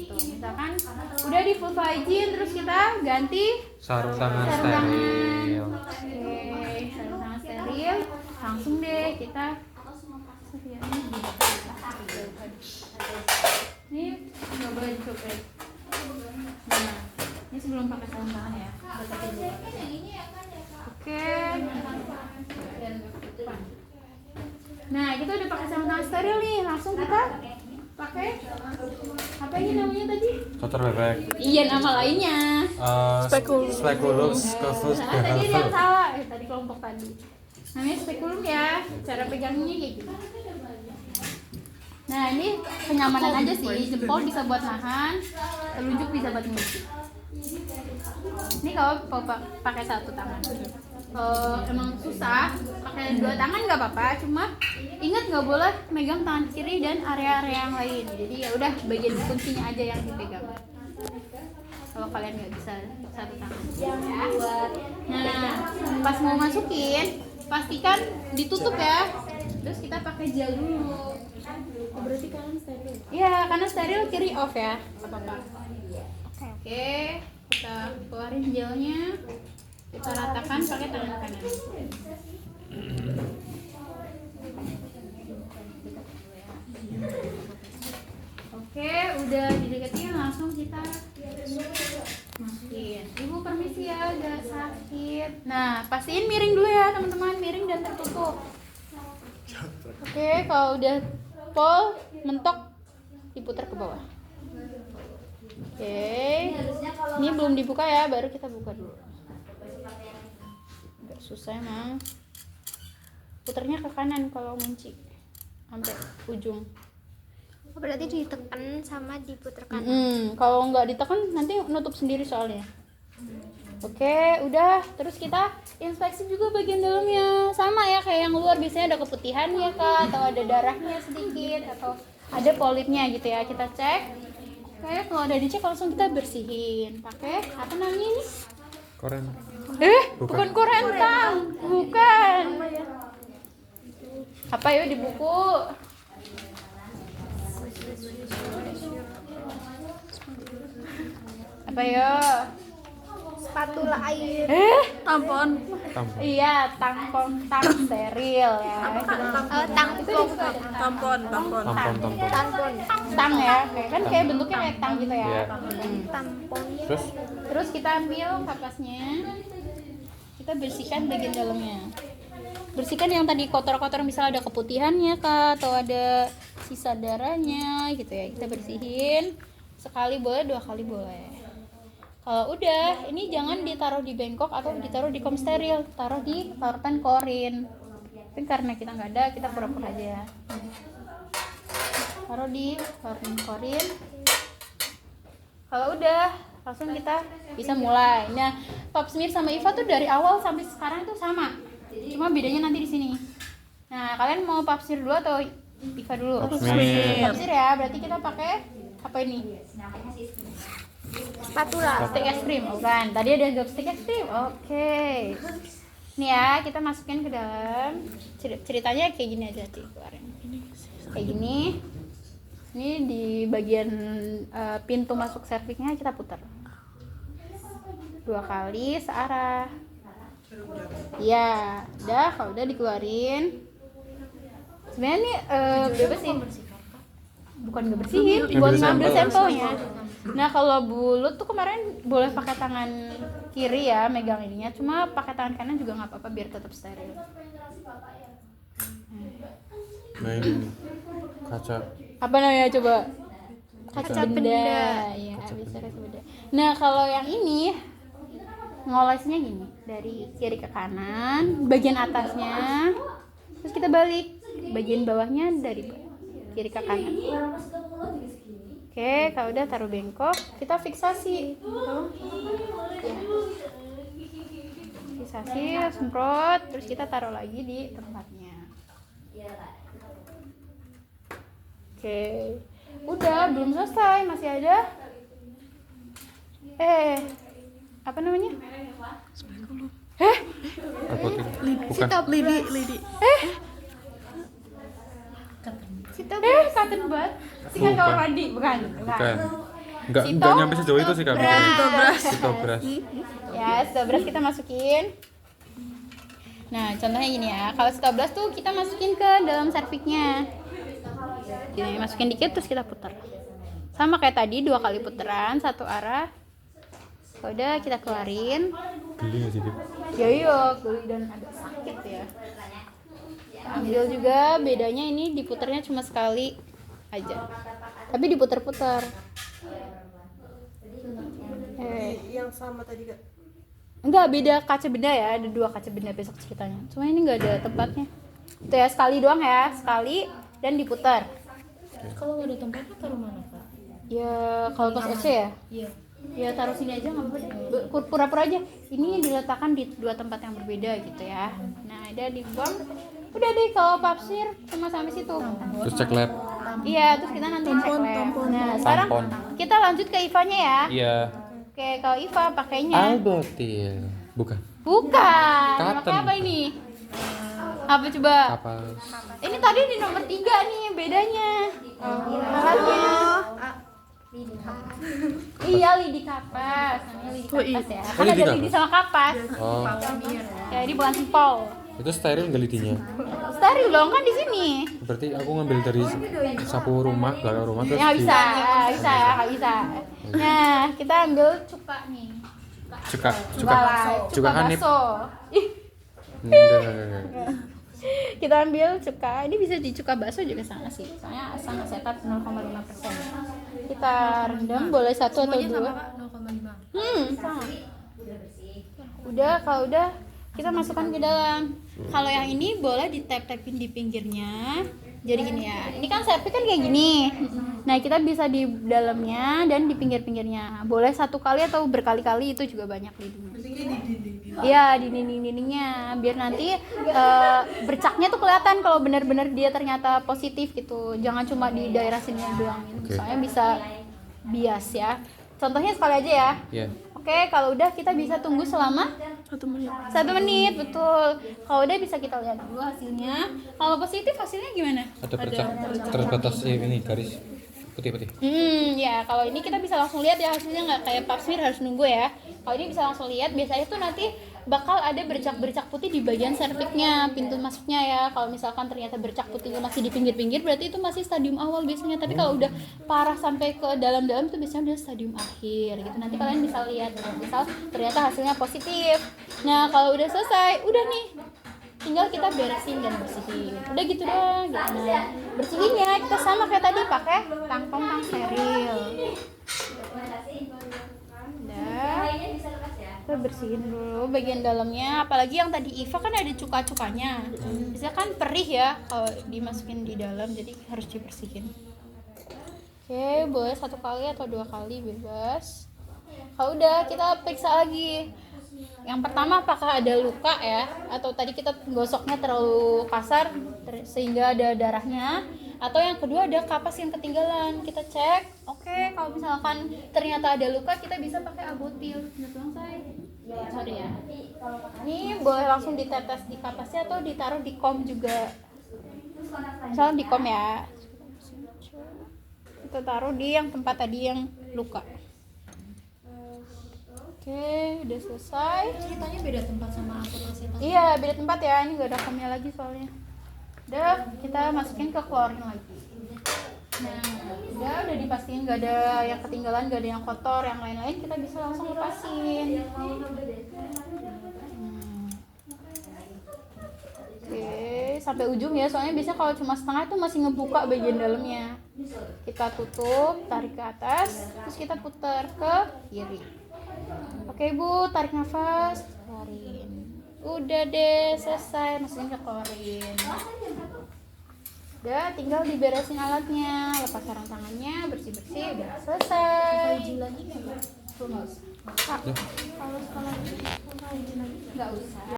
gitu. Misalkan udah di full hygiene, terus kita ganti Sarung tangan sarung tangan. steril. Oke, sarung tangan steril. Langsung deh kita ini nggak boleh dicoba. Nah, ini sebelum pakai sarung tangan ya. Oke. Nah, kita udah pakai sarung tangan steril nih. Langsung kita pakai apa ini namanya tadi? Kotor bebek. Iya, nama lainnya. Speculus Corvus Tadi ada yang behavior. salah. Tadi kelompok tadi. Namanya spekulum ya. Cara pegangnya kayak gini. Nah, ini kenyamanan aja sih. Jempol bisa buat nahan, telunjuk bisa buat ngunci. Ini kalau pakai satu tangan. Kalau emang susah, pakai dua tangan nggak apa-apa. Cuma ingat nggak boleh megang tangan kiri dan area-area yang lain. Jadi ya udah bagian kuncinya aja yang dipegang. Kalau kalian nggak bisa satu tangan. Ya. Nah, pas mau masukin, pastikan ditutup ya. Terus kita pakai gel dulu. Oh, berarti kalian steril? Iya, karena steril kiri off ya. Apa-apa. Oke, kita keluarin gelnya. Kita ratakan pakai tangan kanan. Oke, udah dideketin langsung kita masukin. Ibu permisi ya, agak sakit. Nah, pastiin miring dulu ya teman-teman, miring dan tertutup. Oke, kalau udah pol mentok diputar ke bawah. Oke, ini belum dibuka ya, baru kita buka dulu. Agak susah emang. Putarnya ke kanan kalau ngunci sampai ujung. Oh, berarti ditekan sama diputar kanan. Kalau nggak ditekan nanti nutup sendiri soalnya. Oke, udah. Terus kita inspeksi juga bagian dalamnya. Sama ya kayak yang luar, biasanya ada keputihannya kak, atau ada darahnya sedikit, atau ada polipnya gitu ya. Kita cek. Oke, kalau udah dicek langsung kita bersihin. Pakai apa namanya ini? Koren. Bukan korentang. Bukan. Apa ya di buku? Apa ya? Spatula air. Tampon. Iya, tampon steril ya. Tampon. Tang ya, kayak bentuknya kayak tang gitu ya. Iya. Tampon. Terus kita ambil kapasnya, kita bersihkan bagian dalamnya. Bersihkan yang tadi kotor-kotor, misalnya ada keputihannya kak, atau ada sisa darahnya gitu ya. Kita bersihin sekali boleh, 2 kali boleh. Kalau udah, ini jangan ditaruh di bengkok atau ditaruh di kom steril, taruh di larutan klorin. Tapi karena kita nggak ada, kita pura-pura aja. Taruh di larutan klorin. Kalau udah, langsung kita bisa mulai. Nah, pap smear sama IVA tuh dari awal sampai sekarang tuh sama. Cuma bedanya nanti di sini. Nah, kalian mau pap smear dulu atau IVA dulu? Pap smear. Pap smear ya, berarti kita pakai apa ini? Spatula. Stick es krim, bukan? Tadi ada stick es krim. Oke. Nih ya, kita masukin ke dalam. Ceritanya kayak gini aja sih keluarin. Kayak gini. Ini di bagian pintu masuk serviknya kita putar 2 kali searah. Iya, udah. Kalau udah dikeluarin. Sebenarnya nih bebasin. Bukan ngebersihin, buat ngambil sampelnya. Nah, kalau bulut tuh kemarin boleh pakai tangan kiri ya megang ininya, cuma pakai tangan kanan juga nggak apa-apa biar tetap steril. Main kaca. Apa namanya coba? Kaca benda. Ya, bisa kaca benda. Nah, kalau yang ini ngolesnya gini, dari kiri ke kanan, bagian atasnya, terus kita balik, bagian bawahnya dari kiri ke kanan. Oke, kalau udah taruh bengkok, kita fiksasi. Fiksasi, semprot, terus kita taruh lagi di tempatnya. Oke, udah belum selesai, masih ada. Apa namanya? Apotek. Bukan. Stop lidi. Cotton bud. Sikat kamar mandi, bukan. Bukan. Enggak nyampe sejauh itu sih kak. Stobras. Stobras. Ya, stobras kita masukin. Nah, contohnya gini ya. Kalau stobras tuh kita masukin ke dalam serviknya. Gini, masukin dikit terus kita putar. Sama kayak tadi 2 kali putaran satu arah. Udah kita keluarin. Geli nggak sih Dip? Ya iya, geli dan agak sakit ya. Ambil juga, bedanya ini diputarnya cuma sekali aja. Tapi diputar-putar. Yang sama tadi kak. Enggak, beda kaca benda ya. Ada 2 kaca benda besok ceritanya. Cuma ini nggak ada tempatnya. Itu ya, sekali doang ya. Sekali dan diputar. Kalau nggak ada tempatnya taruh mana kak? Ya, kalau pas OC ya? Iya. Ya taruh sini aja nggak apa-apa deh. Pura-pura aja. Ini diletakkan di 2 tempat yang berbeda gitu ya. Nah, udah dibuang. Udah deh kalau papsir cuma sampai situ. Terus cek lab. Iya, terus kita nanti cek lab. Nah, sekarang Tampon. kita lanjut ke IVA-nya ya. Iya. Oke, kalau IVA pakainya Albotil. Bukan. bukan. Cotton. Pakai apa ini? Apa coba? Kapas. Ini tadi di nomor 3 nih bedanya. Alatnya. Iya, lidi kapas. Namanya lidi kapas ya. Kan lidi ada kapas. lidi sama kapas. Oh, Ya, ini bukan simpol. itu steril nggak lidinya? Steril dong kan di sini. Berarti aku ngambil dari sapu rumah, belakang rumah terus Ya nggak di- bisa, nggak bisa. Nah, kita ambil cuka nih. Cuka, Cuka lah, cuka cuka hanif. bakso. Ih, Enggak. kita ambil cuka. Ini bisa dicuka bakso juga sama sih. Soalnya asam asetat 0,5%. Kita rendam boleh 1 atau 2. Sama. Udah, kalau udah kita masukkan ke dalam. Kalau yang ini boleh ditap-tapin di pinggirnya. Jadi gini ya. Ini kan servis kan kayak gini. Nah, kita bisa di dalamnya dan di pinggir-pinggirnya. Boleh 1 kali atau berkali-kali, itu juga banyak lidinya. Iya, di dinding-dindingnya. Biar nanti bercaknya tuh kelihatan kalau benar-benar dia ternyata positif gitu. Jangan cuma di daerah sini doang gitu. Oke. Soalnya bisa bias ya. Contohnya sekali aja ya. Iya. Oke, kalau udah kita bisa tunggu selama 1 menit, betul. Kalau udah bisa kita lihat dulu hasilnya. Kalau positif hasilnya gimana? Ada bercak terbatas ini garis putih-putih. Ya kalau ini kita bisa langsung lihat ya hasilnya, nggak kayak pap smear harus nunggu ya. Kalau ini bisa langsung lihat, biasanya tuh nanti bakal ada bercak-bercak putih di bagian serviknya, pintu masuknya ya. Kalau misalkan ternyata bercak putihnya masih di pinggir-pinggir, berarti itu masih stadium awal biasanya. Tapi kalau udah parah sampai ke dalam-dalam itu biasanya udah stadium akhir gitu. Nanti kalian bisa lihat, misal ternyata hasilnya positif. Nah kalau udah selesai, udah nih, tinggal kita beresin dan bersihin. Udah gitu doang gitu. Nah, bersihinnya kita sama kayak tadi, pakai tampon yang steril. Udah, kita bersihin dulu bagian dalamnya. Apalagi yang tadi IVA kan ada cuka-cukanya. Biasanya kan perih ya kalau dimasukin di dalam, jadi harus dibersihin. Oke, boleh 1 kali atau 2 kali bebas. Kalau udah, kita periksa lagi. Yang pertama, apakah ada luka ya, atau tadi kita gosoknya terlalu kasar sehingga ada darahnya, atau yang kedua ada kapas yang ketinggalan. Kita cek. Oke, kalau misalkan ternyata ada luka, kita bisa pakai Albotil. Sorry ya. Ini boleh langsung ditetes di kapasnya atau ditaruh di kom juga. Misalnya di kom ya. Kita taruh di yang tempat tadi yang luka. Oke, udah selesai. Ceritanya beda tempat sama asetat. Iya, beda tempat ya. Ini nggak ada komnya lagi soalnya. Udah, kita masukin ke klorin lagi. Nah, udah dipastiin nggak ada yang ketinggalan, nggak ada yang kotor, yang lain-lain kita bisa langsung lepasin. Oke, sampai ujung ya. Soalnya biasanya kalau cuma setengah itu masih ngebuka bagian dalamnya. Kita tutup, tarik ke atas, terus kita putar ke kiri. Oke Bu, tarik nafas, keluarin. Udah deh, selesai, masukin ke klorin. Udah, tinggal diberesin alatnya, lepas sarung tangannya, bersih-bersih, udah selesai. Uji lagi nggak? Nggak usah. Kalau nggak usah.